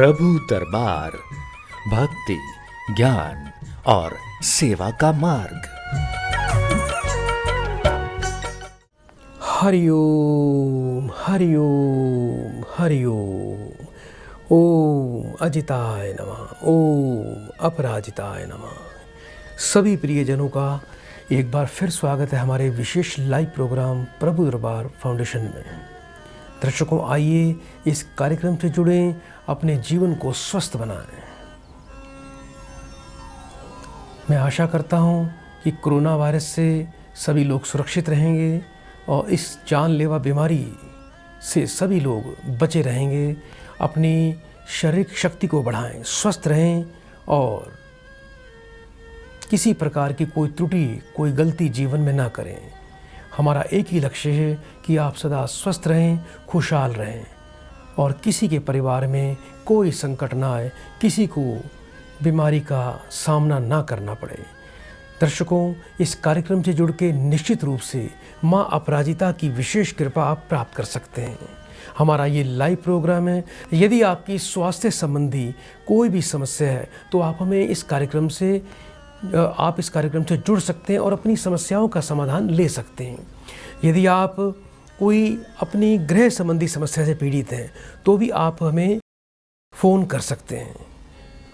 प्रभु दरबार भक्ति, ज्ञान और सेवा का मार्ग। हरिओम हरिओम हरिओम। ओम अजिताय नमः, ओम अपराजिताय नमः। सभी प्रियजनों का एक बार फिर स्वागत है हमारे विशेष लाइव प्रोग्राम प्रभु दरबार फाउंडेशन में। दर्शकों, आइए इस कार्यक्रम से जुड़ें, अपने जीवन को स्वस्थ बनाएं। मैं आशा करता हूं कि कोरोना वायरस से सभी लोग सुरक्षित रहेंगे और इस जानलेवा बीमारी से सभी लोग बचे रहेंगे। अपनी शारीरिक शक्ति को बढ़ाएं, स्वस्थ रहें और किसी प्रकार की कोई त्रुटि, कोई गलती जीवन में ना करें। हमारा एक ही लक्ष्य है कि आप सदा स्वस्थ रहें, खुशहाल रहें और किसी के परिवार में कोई संकट ना आए, किसी को बीमारी का सामना ना करना पड़े। दर्शकों, इस कार्यक्रम से जुड़ के निश्चित रूप से माँ अपराजिता की विशेष कृपा आप प्राप्त कर सकते हैं। हमारा ये लाइव प्रोग्राम है। यदि आपकी स्वास्थ्य संबंधी कोई भी समस्या है तो आप इस कार्यक्रम से जुड़ सकते हैं और अपनी समस्याओं का समाधान ले सकते हैं। यदि आप कोई अपनी गृह संबंधी समस्या से पीड़ित हैं तो भी आप हमें फ़ोन कर सकते हैं।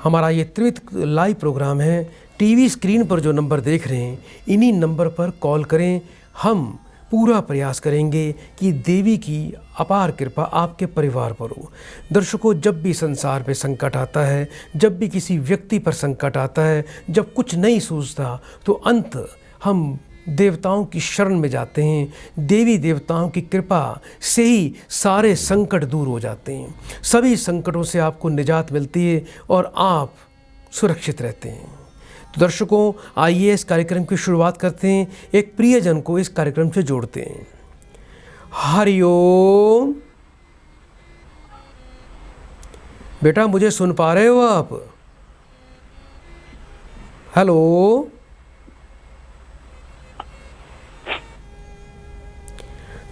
हमारा ये त्वरित लाइव प्रोग्राम है। टीवी स्क्रीन पर जो नंबर देख रहे हैं, इन्हीं नंबर पर कॉल करें। हम पूरा प्रयास करेंगे कि देवी की अपार कृपा आपके परिवार पर हो। दर्शकों, जब भी संसार पे संकट आता है, जब भी किसी व्यक्ति पर संकट आता है, जब कुछ नहीं सूझता, तो अंत हम देवताओं की शरण में जाते हैं। देवी देवताओं की कृपा से ही सारे संकट दूर हो जाते हैं। सभी संकटों से आपको निजात मिलती है और आप सुरक्षित रहते हैं। तो दर्शकों, आइए इस कार्यक्रम की शुरुआत करते हैं। एक प्रियजन को इस कार्यक्रम से जोड़ते हैं। हरिओम। बेटा, मुझे सुन पा रहे हो आप? हेलो।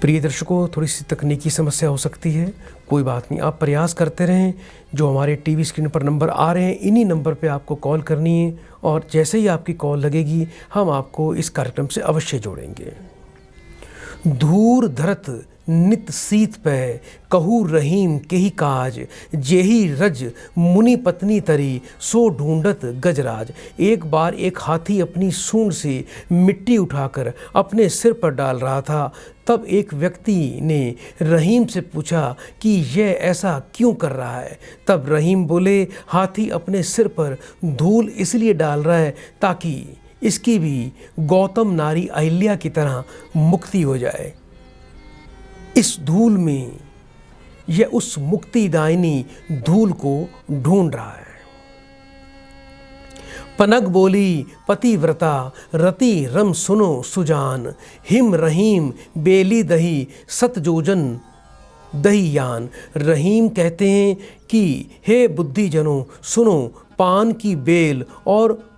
प्रिय दर्शकों, थोड़ी सी तकनीकी समस्या हो सकती है, कोई बात नहीं, आप प्रयास करते रहें। जो हमारे टीवी स्क्रीन पर नंबर आ रहे हैं, इन्हीं नंबर पे आपको कॉल करनी है और जैसे ही आपकी कॉल लगेगी हम आपको इस कार्यक्रम से अवश्य जोड़ेंगे। धूर धरत नित सीत पे कहू रहीम केही काज, जेही रज मुनि पत्नी तरी सो ढूंढत गजराज। एक बार एक हाथी अपनी सूंड से मिट्टी उठाकर अपने सिर पर डाल रहा था। तब एक व्यक्ति ने रहीम से पूछा कि यह ऐसा क्यों कर रहा है। तब रहीम बोले, हाथी अपने सिर पर धूल इसलिए डाल रहा है ताकि इसकी भी गौतम नारी अहिल्या की तरह मुक्ति हो जाए। इस धूल में यह उस मुक्तिदायिनी धूल को ढूंढ रहा है। पनग बोली, पतिव्रता रति रम सुनो सुजान, हिम रहीम बेली दही सतजोजन दही यान। रहीम कहते हैं कि हे बुद्धिजनों, सुनो, पान की बेल और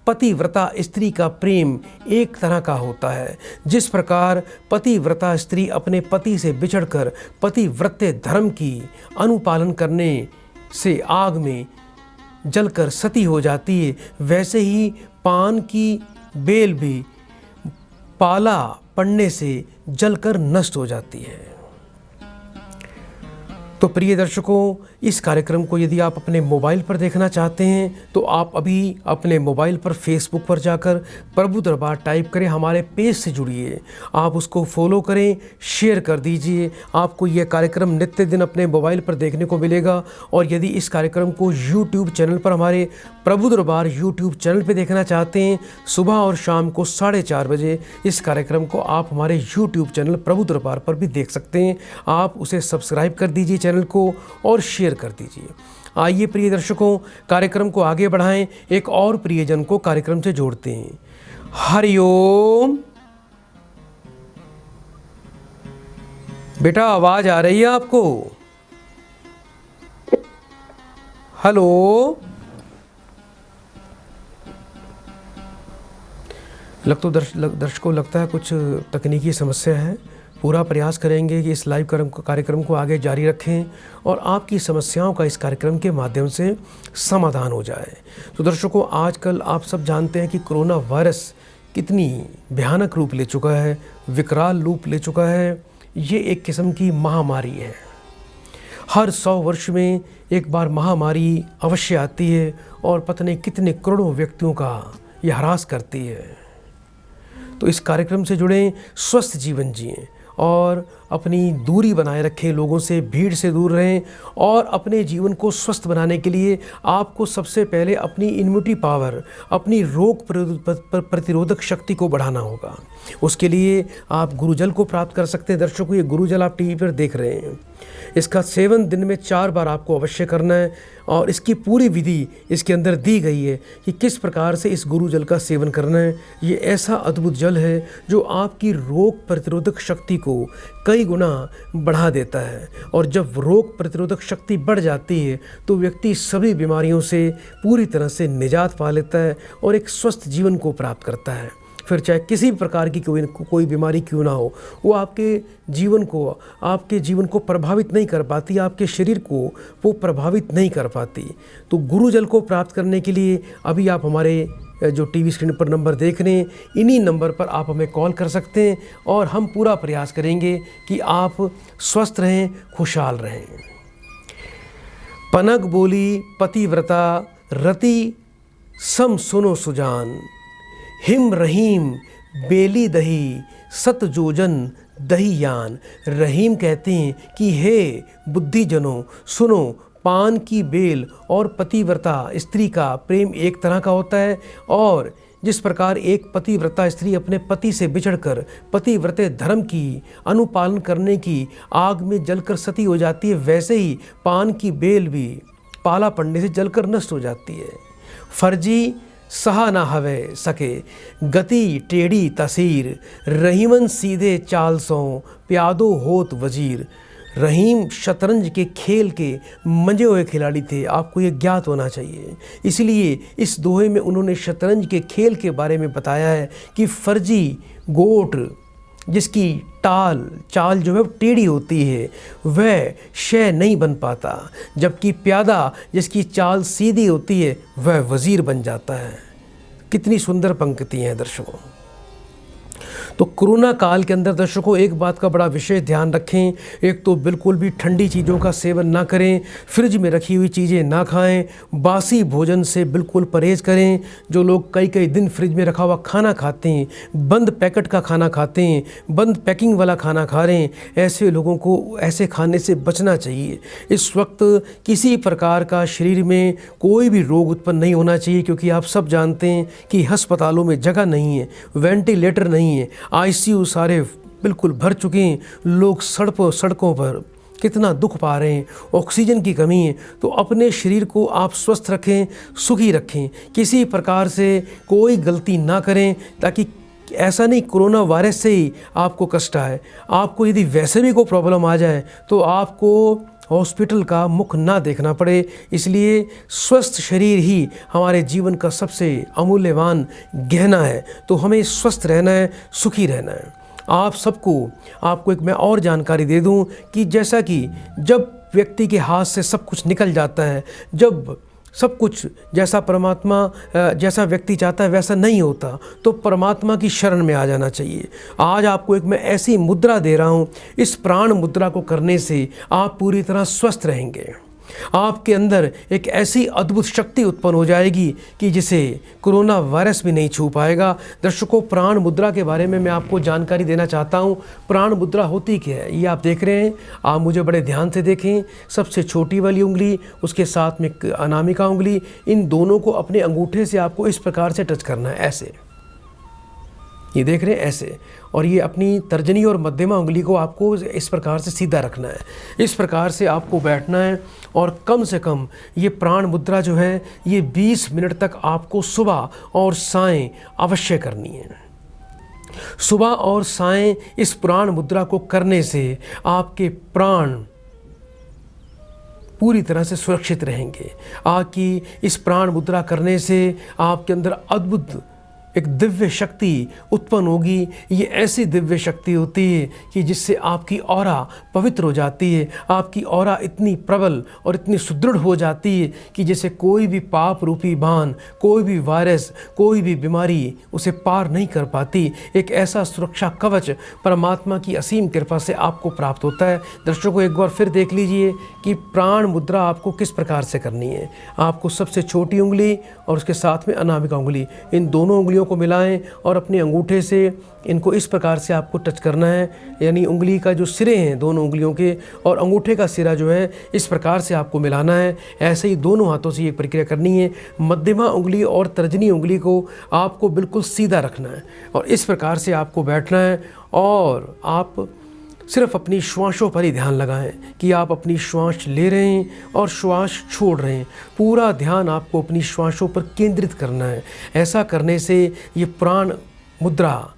पतिव्रता स्त्री का प्रेम एक तरह का होता है। जिस प्रकार पतिव्रता स्त्री अपने पति से बिछड़कर पतिव्रत्य धर्म की अनुपालन करने से आग में जलकर सती हो जाती है, वैसे ही पान की बेल भी पाला पड़ने से जलकर नष्ट हो जाती है। तो प्रिय दर्शकों, इस कार्यक्रम को यदि आप अपने मोबाइल पर देखना चाहते हैं तो आप अभी अपने मोबाइल पर फेसबुक पर जाकर प्रभु दरबार टाइप करें, हमारे पेज से जुड़िए, आप उसको फॉलो करें, शेयर कर दीजिए। आपको यह कार्यक्रम नित्य दिन अपने मोबाइल पर देखने को मिलेगा। और यदि इस कार्यक्रम को यूट्यूब चैनल पर, हमारे प्रभु दरबार यूट्यूब चैनल पर देखना चाहते हैं, सुबह और शाम को 4:30 बजे इस कार्यक्रम को आप हमारे यूट्यूब चैनल प्रभु दरबार पर भी देख सकते हैं। आप उसे सब्सक्राइब कर दीजिए चैनल को और शेयर कर दीजिए। आइए प्रिय दर्शकों, कार्यक्रम को आगे बढ़ाएं। एक और प्रियजन को कार्यक्रम से जोड़ते हैं। हरिओम। बेटा, आवाज आ रही है आपको? हेलो। दर्शकों, लगता है कुछ तकनीकी समस्या है, पूरा प्रयास करेंगे कि इस लाइव कार्यक्रम को आगे जारी रखें और आपकी समस्याओं का इस कार्यक्रम के माध्यम से समाधान हो जाए। तो दर्शकों, आजकल आप सब जानते हैं कि कोरोना वायरस कितनी भयानक रूप ले चुका है, विकराल रूप ले चुका है। ये एक किस्म की महामारी है। हर 100 वर्ष में एक बार महामारी अवश्य आती है और पता नहीं कितने करोड़ों व्यक्तियों का ये हरास करती है। तो इस कार्यक्रम से जुड़ें, स्वस्थ जीवन जिएं और अपनी दूरी बनाए रखें, लोगों से, भीड़ से दूर रहें। और अपने जीवन को स्वस्थ बनाने के लिए आपको सबसे पहले अपनी इम्यूनिटी पावर, अपनी रोग प्रतिरोधक शक्ति को बढ़ाना होगा। उसके लिए आप गुरुजल को प्राप्त कर सकते हैं। दर्शकों, ये गुरुजल आप टीवी पर देख रहे हैं, इसका सेवन दिन में 4 बार आपको अवश्य करना है और इसकी पूरी विधि इसके अंदर दी गई है कि किस प्रकार से इस गुरुजल का सेवन करना है। ये ऐसा अद्भुत जल है जो आपकी रोग प्रतिरोधक शक्ति को कई गुना बढ़ा देता है और जब रोग प्रतिरोधक शक्ति बढ़ जाती है तो व्यक्ति सभी बीमारियों से पूरी तरह से निजात पा लेता है और एक स्वस्थ जीवन को प्राप्त करता है। फिर चाहे किसी भी प्रकार की कोई बीमारी क्यों ना हो, वो आपके जीवन को प्रभावित नहीं कर पाती, आपके शरीर को वो प्रभावित नहीं कर पाती। तो गुरुजल को प्राप्त करने के लिए अभी आप हमारे जो टीवी स्क्रीन पर नंबर देख रहे हैं, इन्हीं नंबर पर आप हमें कॉल कर सकते हैं और हम पूरा प्रयास करेंगे कि आप स्वस्थ रहें, खुशहाल रहें। पनग बोली पतिव्रता रति सम सुनो सुजान, हिम रहीम बेली दही सत जोजन दही यान। रहीम कहते हैं कि हे बुद्धिजनों सुनो, पान की बेल और पतिव्रता स्त्री का प्रेम एक तरह का होता है और जिस प्रकार एक पतिव्रता स्त्री अपने पति से बिछड़कर पतिव्रत धर्म की अनुपालन करने की आग में जलकर सती हो जाती है, वैसे ही पान की बेल भी पाला पड़ने से जलकर नष्ट हो जाती है। फर्जी सहा ना हवे सके गति टेढ़ी तसीर, रहीमन सीधे चाल सो प्यादो होत वजीर। रहीम शतरंज के खेल के मंजे हुए खिलाड़ी थे, आपको ये ज्ञात होना चाहिए। इसलिए इस दोहे में उन्होंने शतरंज के खेल के बारे में बताया है कि फर्जी गोट जिसकी चाल जो है टेढ़ी होती है वह शह नहीं बन पाता, जबकि प्यादा जिसकी चाल सीधी होती है वह वजीर बन जाता है। कितनी सुंदर पंक्ति हैं दर्शकों। तो कोरोना काल के अंदर दर्शकों एक बात का बड़ा विशेष ध्यान रखें, एक तो बिल्कुल भी ठंडी चीज़ों का सेवन ना करें, फ्रिज में रखी हुई चीज़ें ना खाएं, बासी भोजन से बिल्कुल परहेज़ करें। जो लोग कई कई दिन फ्रिज में रखा हुआ खाना खाते हैं, बंद पैकेट का खाना खाते हैं, बंद पैकिंग वाला खाना खा रहे हैं, ऐसे लोगों को ऐसे खाने से बचना चाहिए। इस वक्त किसी प्रकार का शरीर में कोई भी रोग उत्पन्न नहीं होना चाहिए, क्योंकि आप सब जानते हैं कि अस्पतालों में जगह नहीं है, वेंटिलेटर नहीं है, आईसीयू सारे बिल्कुल भर चुके हैं, लोग सड़कों पर कितना दुख पा रहे हैं, ऑक्सीजन की कमी है। तो अपने शरीर को आप स्वस्थ रखें, सुखी रखें, किसी प्रकार से कोई गलती ना करें, ताकि ऐसा नहीं कोरोना वायरस से ही आपको कष्ट आए। आपको यदि वैसे भी कोई प्रॉब्लम आ जाए तो आपको हॉस्पिटल का मुख ना देखना पड़े। इसलिए स्वस्थ शरीर ही हमारे जीवन का सबसे अमूल्यवान गहना है। तो हमें स्वस्थ रहना है, सुखी रहना है। आपको एक मैं और जानकारी दे दूं कि जैसा कि जब व्यक्ति के हाथ से सब कुछ निकल जाता है, जब सब कुछ जैसा व्यक्ति चाहता है वैसा नहीं होता, तो परमात्मा की शरण में आ जाना चाहिए। आज आपको एक मैं ऐसी मुद्रा दे रहा हूँ, इस प्राण मुद्रा को करने से आप पूरी तरह स्वस्थ रहेंगे। आपके अंदर एक ऐसी अद्भुत शक्ति उत्पन्न हो जाएगी कि जिसे कोरोना वायरस भी नहीं छू पाएगा। दर्शकों, प्राण मुद्रा के बारे में मैं आपको जानकारी देना चाहता हूँ। प्राण मुद्रा होती क्या है, ये आप देख रहे हैं। आप मुझे बड़े ध्यान से देखें। सबसे छोटी वाली उंगली, उसके साथ में अनामिका उंगली, इन दोनों को अपने अंगूठे से आपको इस प्रकार से टच करना है, ऐसे। ये देख रहे हैं, ऐसे। और ये अपनी तर्जनी और मध्यमा उंगली को आपको इस प्रकार से सीधा रखना है। इस प्रकार से आपको बैठना है और कम से कम ये प्राण मुद्रा जो है ये 20 मिनट तक आपको सुबह और सायं अवश्य करनी है। सुबह और सायं इस प्राण मुद्रा को करने से आपके प्राण पूरी तरह से सुरक्षित रहेंगे। आपकी इस प्राण मुद्रा करने से आपके अंदर अद्भुत एक दिव्य शक्ति उत्पन्न होगी। ये ऐसी दिव्य शक्ति होती है कि जिससे आपकी ऑरा पवित्र हो जाती है। आपकी ऑरा इतनी प्रबल और इतनी सुदृढ़ हो जाती है कि जैसे कोई भी पाप रूपी बाण, कोई भी वायरस, कोई भी बीमारी उसे पार नहीं कर पाती। एक ऐसा सुरक्षा कवच परमात्मा की असीम कृपा से आपको प्राप्त होता है। दर्शकों, एक बार फिर देख लीजिए कि प्राण मुद्रा आपको किस प्रकार से करनी है। आपको सबसे छोटी उंगली और उसके साथ में अनामिका उंगली, इन दोनों उंगलियों को मिलाएं और अपने अंगूठे से इनको इस प्रकार से आपको टच करना है। यानी उंगली का जो सिरे हैं दोनों उंगलियों के और अंगूठे का सिरा जो है इस प्रकार से आपको मिलाना है। ऐसे ही दोनों हाथों से ये प्रक्रिया करनी है। मध्यमा उंगली और तर्जनी उंगली को आपको बिल्कुल सीधा रखना है और इस प्रकार से आपको बैठना है और आप सिर्फ अपनी श्वासों पर ही ध्यान लगाएं कि आप अपनी श्वास ले रहे हैं और श्वास छोड़ रहे हैं। पूरा ध्यान आपको अपनी श्वासों पर केंद्रित करना है। ऐसा करने से ये प्राण मुद्रा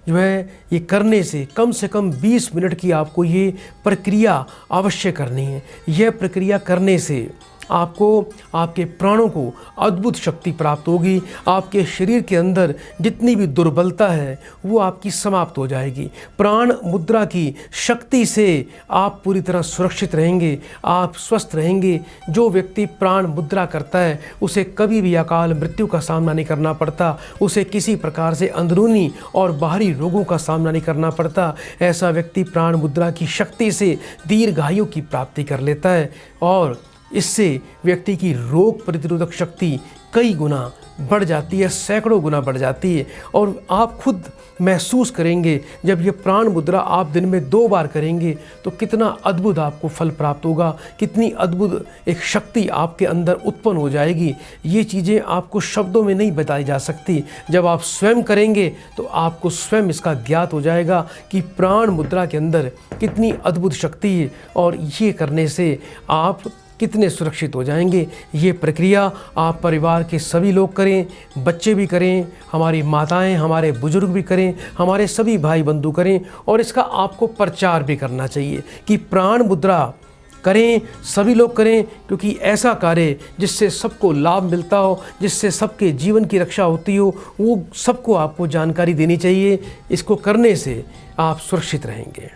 जो है ये करने से कम 20 मिनट की आपको ये प्रक्रिया अवश्य करनी है। यह प्रक्रिया करने से आपको आपके प्राणों को अद्भुत शक्ति प्राप्त होगी। आपके शरीर के अंदर जितनी भी दुर्बलता है वो आपकी समाप्त हो जाएगी। प्राण मुद्रा की शक्ति से आप पूरी तरह सुरक्षित रहेंगे, आप स्वस्थ रहेंगे। जो व्यक्ति प्राण मुद्रा करता है उसे कभी भी अकाल मृत्यु का सामना नहीं करना पड़ता, उसे किसी प्रकार से अंदरूनी और बाहरी रोगों का सामना नहीं करना पड़ता। ऐसा व्यक्ति प्राण मुद्रा की शक्ति से दीर्घायु की प्राप्ति कर लेता है और इससे व्यक्ति की रोग प्रतिरोधक शक्ति कई गुना बढ़ जाती है, सैकड़ों गुना बढ़ जाती है। और आप खुद महसूस करेंगे जब ये प्राण मुद्रा आप दिन में 2 बार करेंगे तो कितना अद्भुत आपको फल प्राप्त होगा, कितनी अद्भुत एक शक्ति आपके अंदर उत्पन्न हो जाएगी। ये चीज़ें आपको शब्दों में नहीं बताई जा सकती। जब आप स्वयं करेंगे तो आपको स्वयं इसका ज्ञात हो जाएगा कि प्राण मुद्रा के अंदर कितनी अद्भुत शक्ति है और ये करने से आप कितने सुरक्षित हो जाएंगे। ये प्रक्रिया आप परिवार के सभी लोग करें, बच्चे भी करें, हमारी माताएं, हमारे बुजुर्ग भी करें, हमारे सभी भाई बंधु करें और इसका आपको प्रचार भी करना चाहिए कि प्राण मुद्रा करें, सभी लोग करें, क्योंकि ऐसा कार्य जिससे सबको लाभ मिलता हो, जिससे सबके जीवन की रक्षा होती हो, वो सबको आपको जानकारी देनी चाहिए। इसको करने से आप सुरक्षित रहेंगे।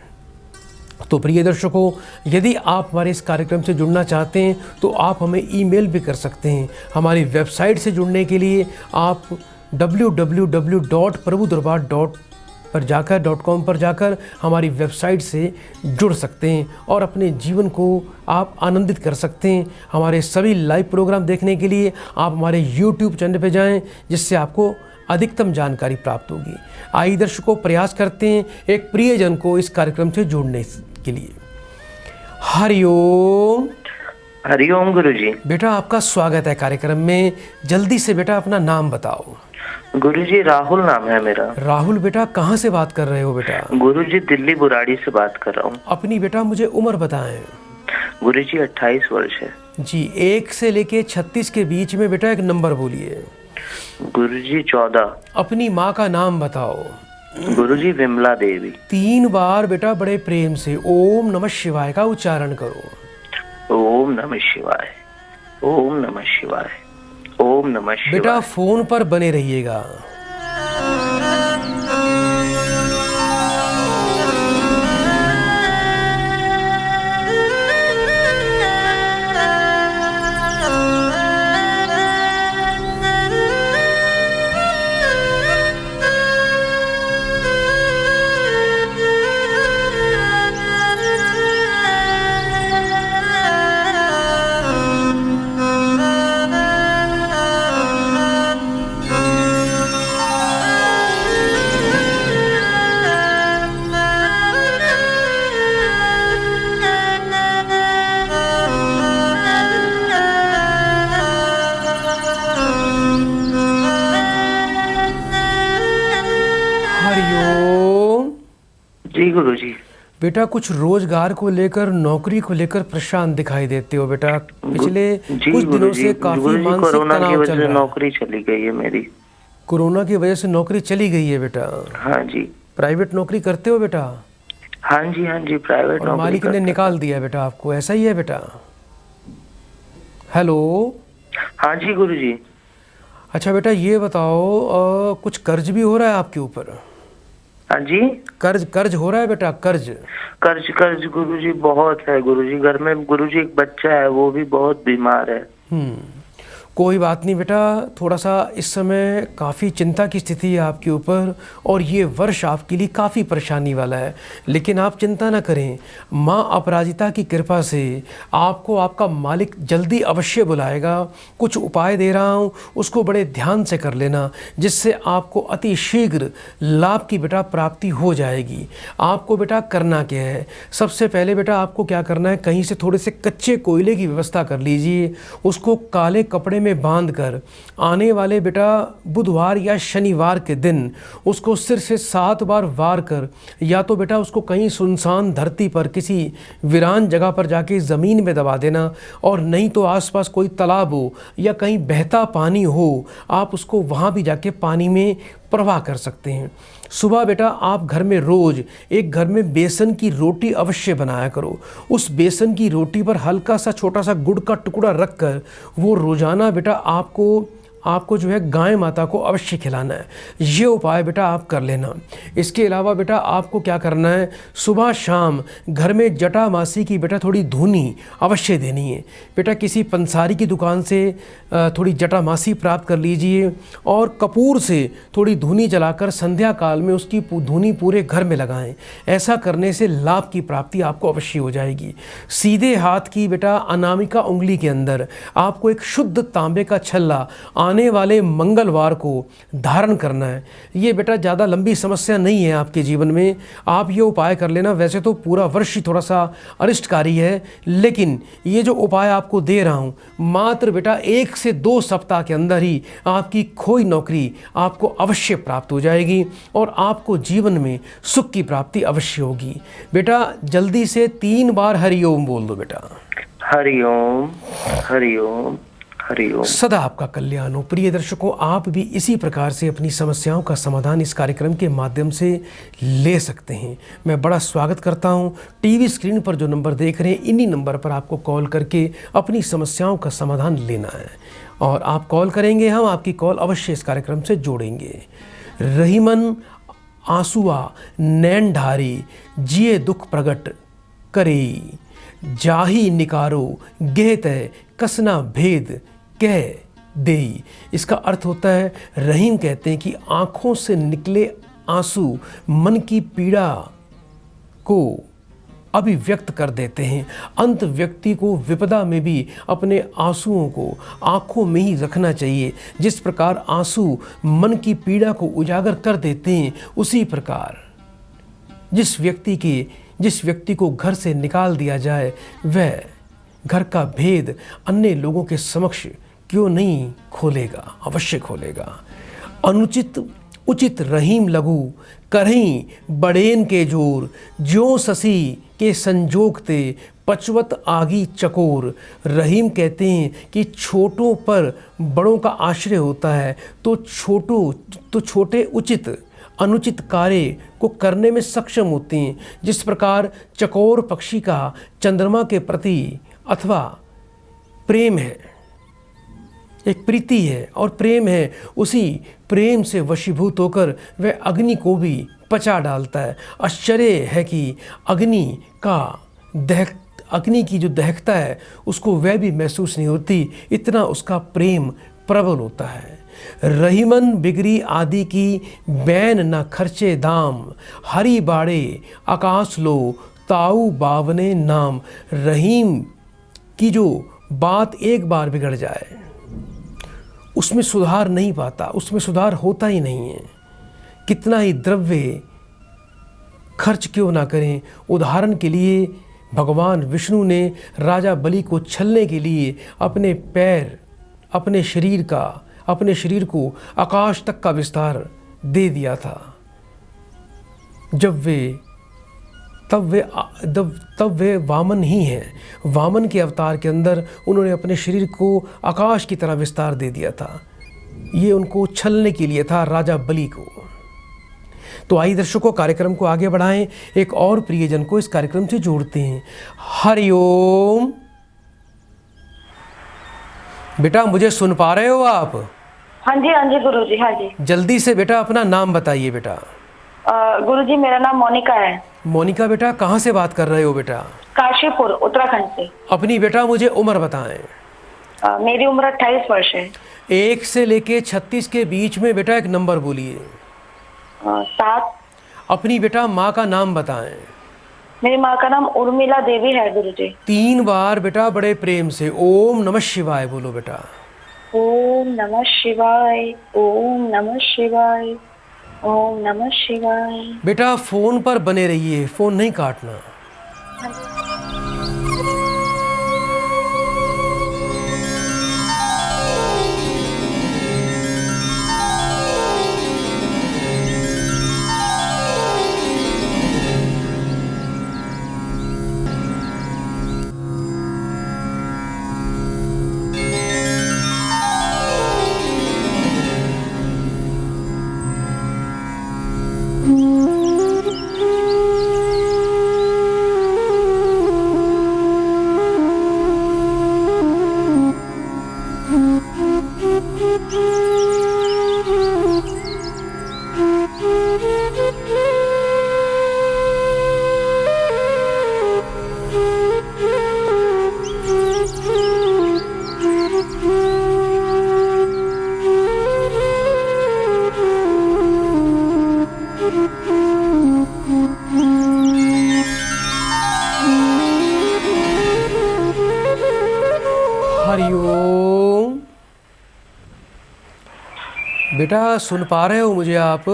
तो प्रिय दर्शकों, यदि आप हमारे इस कार्यक्रम से जुड़ना चाहते हैं तो आप हमें ईमेल भी कर सकते हैं। हमारी वेबसाइट से जुड़ने के लिए आप www.prabhudarbar.com पर जाकर हमारी वेबसाइट से जुड़ सकते हैं और अपने जीवन को आप आनंदित कर सकते हैं। हमारे सभी लाइव प्रोग्राम देखने के लिए आप हमारे YouTube चैनल पर जाएं, जिससे आपको अधिकतम जानकारी प्राप्त होगी। आइए दर्शकों, प्रयास करते हैं एक प्रियजन को इस कार्यक्रम से जोड़ने के लिए। हरिओम। हरिओम गुरुजी। बेटा, आपका स्वागत है कार्यक्रम में। जल्दी से बेटा अपना नाम बताओ। गुरुजी, राहुल नाम है मेरा। राहुल बेटा, कहाँ से बात कर रहे हो बेटा? गुरुजी, दिल्ली बुराड़ी से बात कर रहा हूँ। अपनी बेटा मुझे उम्र बताएं। गुरुजी, 28 वर्ष है। जी, 1 से लेके 36 के बीच में बेटा एक नंबर बोलिए। गुरुजी, 14। अपनी माँ का नाम बताओ। गुरुजी, विमला देवी। 3 बार बेटा बड़े प्रेम से ओम नमः शिवाय का उच्चारण करो। ओम नमः शिवाय, ओम नमः शिवाय, ओम नमः शिवाय। बेटा फोन पर बने रहिएगा। जी गुरुजी। बेटा, कुछ रोजगार को लेकर, नौकरी को लेकर परेशान दिखाई देते हो बेटा। पिछले कुछ दिनों से काफी मानसिक तनाव चल रहा है। नौकरी चली गई है मेरी। कोरोना की वजह से नौकरी चली गई है बेटा? हाँ जी। प्राइवेट नौकरी करते हो बेटा? हाँ जी, हाँ जी, प्राइवेट नौकरी। मालिक ने निकाल दिया बेटा आपको, ऐसा ही है बेटा? हेलो। हाँ जी गुरुजी। अच्छा बेटा, ये बताओ कुछ कर्ज भी हो रहा है आपके ऊपर? हाँ जी। कर्ज हो रहा है बेटा, कर्ज? कर्ज गुरुजी बहुत है गुरुजी। घर में गुरुजी एक बच्चा है, वो भी बहुत बीमार है। कोई बात नहीं बेटा, थोड़ा सा इस समय काफ़ी चिंता की स्थिति है आपके ऊपर और ये वर्ष आपके लिए काफ़ी परेशानी वाला है। लेकिन आप चिंता ना करें, माँ अपराजिता की कृपा से आपको आपका मालिक जल्दी अवश्य बुलाएगा। कुछ उपाय दे रहा हूँ, उसको बड़े ध्यान से कर लेना, जिससे आपको अति शीघ्र लाभ की बेटा प्राप्ति हो जाएगी। आपको बेटा करना क्या है? सबसे पहले बेटा आपको क्या करना है, कहीं से थोड़े से कच्चे कोयले की व्यवस्था कर लीजिए। उसको काले कपड़े में बांधकर आने वाले बेटा बुधवार या शनिवार के दिन उसको सिर से 7 बार वार कर, या तो बेटा उसको कहीं सुनसान धरती पर किसी वीरान जगह पर जाके ज़मीन में दबा देना, और नहीं तो आसपास कोई तालाब हो या कहीं बहता पानी हो, आप उसको वहाँ भी जाके पानी में प्रवाह कर सकते हैं। सुबह बेटा आप घर में रोज़ एक घर में बेसन की रोटी अवश्य बनाया करो। उस बेसन की रोटी पर हल्का सा छोटा सा गुड़ का टुकड़ा रखकर वो रोज़ाना बेटा आपको जो है गाय माता को अवश्य खिलाना है। ये उपाय बेटा आप कर लेना। इसके अलावा बेटा आपको क्या करना है, सुबह शाम घर में जटामासी की बेटा थोड़ी धुनी अवश्य देनी है। बेटा किसी पंसारी की दुकान से थोड़ी जटामासी प्राप्त कर लीजिए और कपूर से थोड़ी धुनी जलाकर संध्या काल में उसकी धुनी पूरे घर में लगाएं। ऐसा करने से लाभ की प्राप्ति आपको अवश्य हो जाएगी। सीधे हाथ की बेटा अनामिका उंगली के अंदर आपको एक शुद्ध तांबे का छल्ला आने वाले मंगलवार को धारण करना है। ये बेटा ज़्यादा लंबी समस्या नहीं है आपके जीवन में, आप ये उपाय कर लेना। वैसे तो पूरा वर्ष ही थोड़ा सा अरिष्टकारी है, लेकिन ये जो उपाय आपको दे रहा हूँ, मात्र बेटा 1 से 2 सप्ताह के अंदर ही आपकी खोई नौकरी आपको अवश्य प्राप्त हो जाएगी और आपको जीवन में सुख की प्राप्ति अवश्य होगी। बेटा जल्दी से 3 बार हरिओम बोल दो बेटा। हरिओम हरिओम हरिओम। सदा आपका कल्याण हो। प्रिय दर्शकों, आप भी इसी प्रकार से अपनी समस्याओं का समाधान इस कार्यक्रम के माध्यम से ले सकते हैं। मैं बड़ा स्वागत करता हूं। टीवी स्क्रीन पर जो नंबर देख रहे हैं, इन्हीं नंबर पर आपको कॉल करके अपनी समस्याओं का समाधान लेना है और आप कॉल करेंगे, हम आपकी कॉल अवश्य इस कार्यक्रम से जोड़ेंगे। रहीमन आंसुआ नैन ढारी जिए दुख प्रगट करे, जाही निकारो गेहत कसना भेद कह देई। इसका अर्थ होता है, रहीम कहते हैं कि आँखों से निकले आंसू मन की पीड़ा को अभिव्यक्त कर देते हैं। अंत व्यक्ति को विपदा में भी अपने आंसुओं को आँखों में ही रखना चाहिए। जिस प्रकार आंसू मन की पीड़ा को उजागर कर देते हैं, उसी प्रकार जिस व्यक्ति को घर से निकाल दिया जाए, वह घर का भेद अन्य लोगों के समक्ष क्यों नहीं खोलेगा, अवश्य खोलेगा। अनुचित उचित रहीम लघु करहीं बड़ेन के जोर, ज्यों ससी के संजोगते पचवत आगी चकोर। रहीम कहते हैं कि छोटों पर बड़ों का आश्रय होता है, तो छोटे उचित अनुचित कार्य को करने में सक्षम होते हैं। जिस प्रकार चकोर पक्षी का चंद्रमा के प्रति अथवा प्रेम है, एक प्रीति है और प्रेम है, उसी प्रेम से वशीभूत होकर वह अग्नि को भी पचा डालता है। आश्चर्य है कि अग्नि की जो दहकता है उसको वह भी महसूस नहीं होती, इतना उसका प्रेम प्रबल होता है। रहीमन बिगरी आदि की बैन न खर्चे दाम, हरी बाड़े आकाश लो ताऊ बावने नाम। रहीम की जो बात एक बार बिगड़ जाए उसमें सुधार नहीं पाता, उसमें सुधार होता ही नहीं है। कितना ही द्रव्य खर्च क्यों ना करें। उदाहरण के लिए भगवान विष्णु ने राजा बलि को छलने के लिए अपने शरीर को आकाश तक का विस्तार दे दिया था। तब वे वामन ही हैं। वामन के अवतार के अंदर उन्होंने अपने शरीर को आकाश की तरह विस्तार दे दिया था। ये उनको छलने के लिए था, राजा बलि को। तो आइए दर्शकों, कार्यक्रम को आगे बढ़ाएं, एक और प्रियजन को इस कार्यक्रम से जोड़ते हैं। हरिओम। बेटा मुझे सुन पा रहे हो आप? हाँ जी गुरुजी, हाँ जी। जल्दी से बेटा अपना नाम बताइए बेटा। गुरुजी मेरा नाम मोनिका है। मोनिका बेटा कहाँ से बात कर रहे हो बेटा? काशीपुर उत्तराखंड से। अपनी बेटा मुझे उम्र बताएं। मेरी उम्र 28 वर्ष है। 1 से लेके 36 के बीच में बेटा एक नंबर बोलिए। 7। अपनी बेटा माँ का नाम बताएं। मेरी माँ का नाम उर्मिला देवी है गुरुजी। 3 बार बेटा बड़े प्रेम से ओम नमः शिवाय बोलो बेटा। ओम नमः शिवाय, ओम नमः शिवाय, ओम नमः शिवाय। बेटा फोन पर बने रहिए, फोन नहीं काटना। हरिओम। बेटा सुन पा रहे हो मुझे आप?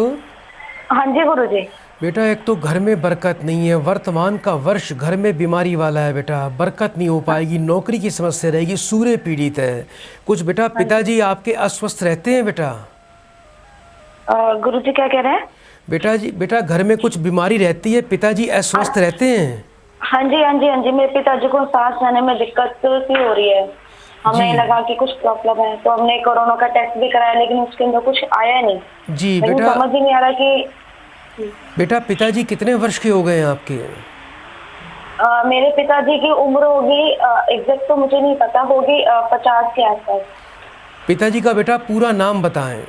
हाँ जी गुरुजी। बेटा एक तो घर में बरकत नहीं है, वर्तमान का वर्ष घर में बीमारी वाला है बेटा, बरकत नहीं हो पाएगी, नौकरी की समस्या रहेगी, सूर्य पीड़ित है। कुछ बेटा पिताजी आपके अस्वस्थ रहते हैं बेटा? गुरुजी क्या कह रहे हैं? बेटा घर में कुछ बीमारी रहती है, पिताजी अस्वस्थ रहते हैं? हाँ जी मेरे पिताजी को सांस लेने में दिक्कत सी हो रही है। हमें लगा कि कुछ प्रॉब्लम है, तो हमने कोरोना का टेस्ट भी कराया, लेकिन उसके अंदर कुछ आया नहीं। जी लेकिन बेटा समझ ही नहीं आ रहा कि बेटा पिताजी कितने वर्ष के हो गए हैं आपके? मेरे पिताजी की उम्र होगी, एग्जैक्ट तो मुझे नहीं पता, होगी 50 के आसपास। पिताजी का बेटा पूरा नाम बताएं।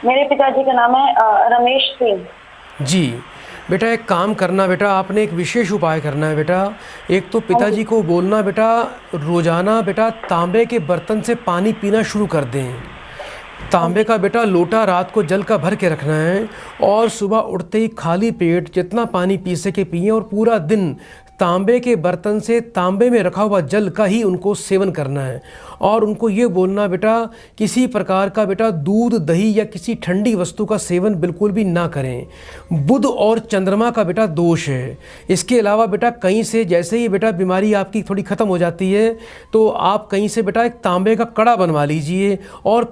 मेरे पिताजी का नाम है रमेश सिंह। जी बेटा एक काम करना बेटा, आपने एक विशेष उपाय करना है बेटा। एक तो पिताजी को बोलना बेटा रोजाना बेटा तांबे के बर्तन से पानी पीना शुरू कर दें। तांबे का बेटा लोटा रात को जल का भर के रखना है और सुबह उठते ही खाली पेट जितना पानी पी सके पिए और पूरा दिन तांबे के बर्तन से तांबे में रखा हुआ जल का ही उनको सेवन करना है। और उनको ये बोलना बेटा किसी प्रकार का बेटा दूध दही या किसी ठंडी वस्तु का सेवन बिल्कुल भी ना करें। बुध और चंद्रमा का बेटा दोष है। इसके अलावा बेटा कहीं से जैसे ही बेटा बीमारी आपकी थोड़ी ख़त्म हो जाती है तो आप कहीं से बेटा एक तांबे का कड़ा बनवा लीजिए और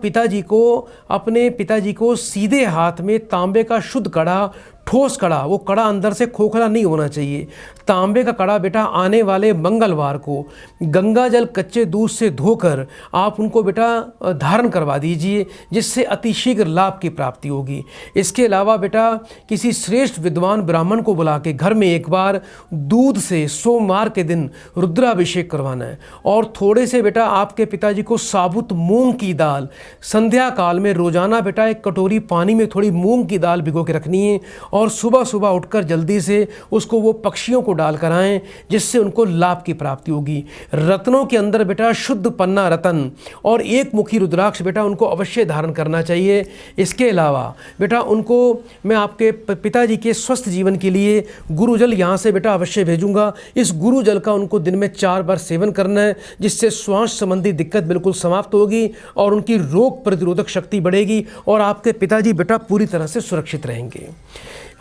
अपने पिताजी को सीधे हाथ में तांबे का शुद्ध कड़ा, ठोस कड़ा, वो कड़ा अंदर से खोखला नहीं होना चाहिए, तांबे का कड़ा बेटा आने वाले मंगलवार को गंगा जल कच्चे दूध से धोकर आप उनको बेटा धारण करवा दीजिए, जिससे अतिशीघ्र लाभ की प्राप्ति होगी। इसके अलावा बेटा किसी श्रेष्ठ विद्वान ब्राह्मण को बुला के घर में एक बार दूध से सोमवार के दिन रुद्राभिषेक करवाना है और थोड़े से बेटा आपके पिताजी को साबुत मूंग की दाल संध्या काल में रोजाना बेटा एक कटोरी पानी में थोड़ी मूंग की दाल भिगो के रखनी है और सुबह सुबह उठकर जल्दी से उसको वो पक्षियों को डाल कर आएँ, जिससे उनको लाभ की प्राप्ति होगी। रत्नों के अंदर बेटा शुद्ध पन्ना रतन और एक मुखी रुद्राक्ष बेटा उनको अवश्य धारण करना चाहिए। इसके अलावा बेटा उनको मैं आपके पिताजी के स्वस्थ जीवन के लिए गुरुजल यहाँ से बेटा अवश्य भेजूंगा। इस गुरुजल का उनको दिन में 4 बार सेवन करना है, जिससे श्वास संबंधी दिक्कत बिल्कुल समाप्त होगी और उनकी रोग प्रतिरोधक शक्ति बढ़ेगी और आपके पिताजी बेटा पूरी तरह से सुरक्षित रहेंगे।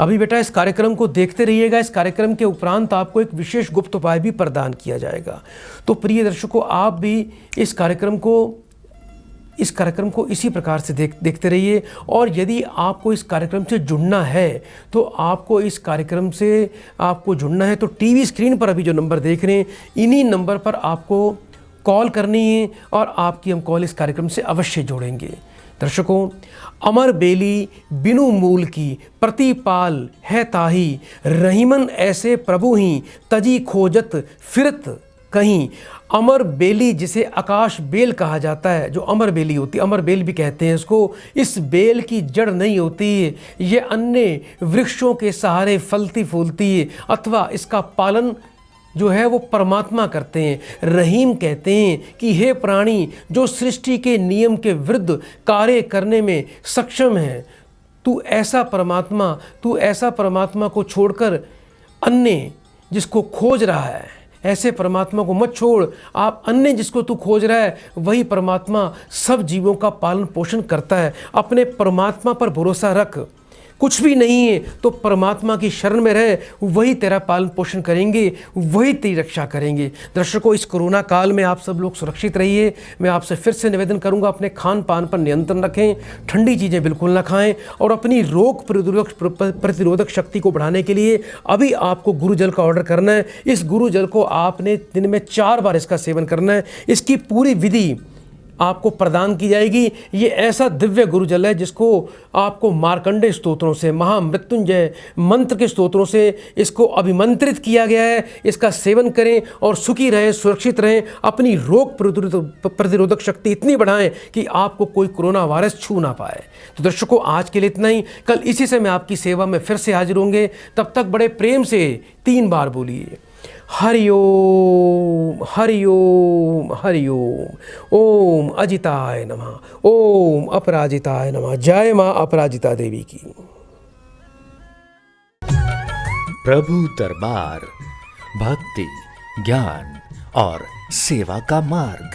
अभी बेटा इस कार्यक्रम को देखते रहिएगा। इस कार्यक्रम के उपरांत आपको एक विशेष गुप्त उपाय भी प्रदान किया जाएगा। तो प्रिय दर्शकों, आप भी इस कार्यक्रम को इसी प्रकार से देखते रहिए। और यदि आपको इस कार्यक्रम से जुड़ना है तो आपको जुड़ना है तो टीवी स्क्रीन पर अभी जो नंबर देख रहे हैं इन्हीं नंबर पर आपको कॉल करनी है और आपकी हम कॉल इस कार्यक्रम से अवश्य जोड़ेंगे। दर्शकों, अमर बेली बिनु मूल की प्रतिपाल है ताही, रहीमन ऐसे प्रभु ही तजी खोजत फिरत कहीं अमर बेली, जिसे आकाश बेल कहा जाता है, जो अमर बेली होती है, अमर बेल भी कहते हैं इसको, इस बेल की जड़ नहीं होती है, ये अन्य वृक्षों के सहारे फलती फूलती है, अथवा इसका पालन जो है वो परमात्मा करते हैं। रहीम कहते हैं कि हे प्राणी, जो सृष्टि के नियम के विरुद्ध कार्य करने में सक्षम है, तू ऐसा परमात्मा को छोड़कर अन्य जिसको खोज रहा है, ऐसे परमात्मा को मत छोड़। आप अन्य जिसको तू खोज रहा है, वही परमात्मा सब जीवों का पालन पोषण करता है। अपने परमात्मा पर भरोसा रख। कुछ भी नहीं है तो परमात्मा की शरण में रहे, वही तेरा पालन पोषण करेंगे, वही तेरी रक्षा करेंगे। दर्शकों, इस कोरोना काल में आप सब लोग सुरक्षित रहिए। मैं आपसे फिर से निवेदन करूंगा, अपने खान पान पर नियंत्रण रखें, ठंडी चीज़ें बिल्कुल ना खाएं, और अपनी रोग प्रतिरोधक शक्ति को बढ़ाने के लिए अभी आपको गुरु जल का ऑर्डर करना है। इस गुरु जल को आपने दिन में 4 बार इसका सेवन करना है। इसकी पूरी विधि आपको प्रदान की जाएगी। ये ऐसा दिव्य गुरु जल है जिसको आपको मार्कंडेय स्तोत्रों से, महामृत्युंजय मंत्र के स्तोत्रों से इसको अभिमंत्रित किया गया है। इसका सेवन करें और सुखी रहें, सुरक्षित रहें, अपनी रोग प्रतिरोधक शक्ति इतनी बढ़ाएं कि आपको कोई कोरोना वायरस छू ना पाए। तो दर्शकों, आज के लिए इतना ही। कल इसी से मैं आपकी सेवा में फिर से हाजिर होंगे। तब तक बड़े प्रेम से 3 बार बोलिए, हरि ओम, हरि ओम, हरि ओम। ओम अजिताय नमः, ओम अपराजिताय नमः। जय मां अपराजिता देवी की। प्रभु दरबार, भक्ति, ज्ञान और सेवा का मार्ग।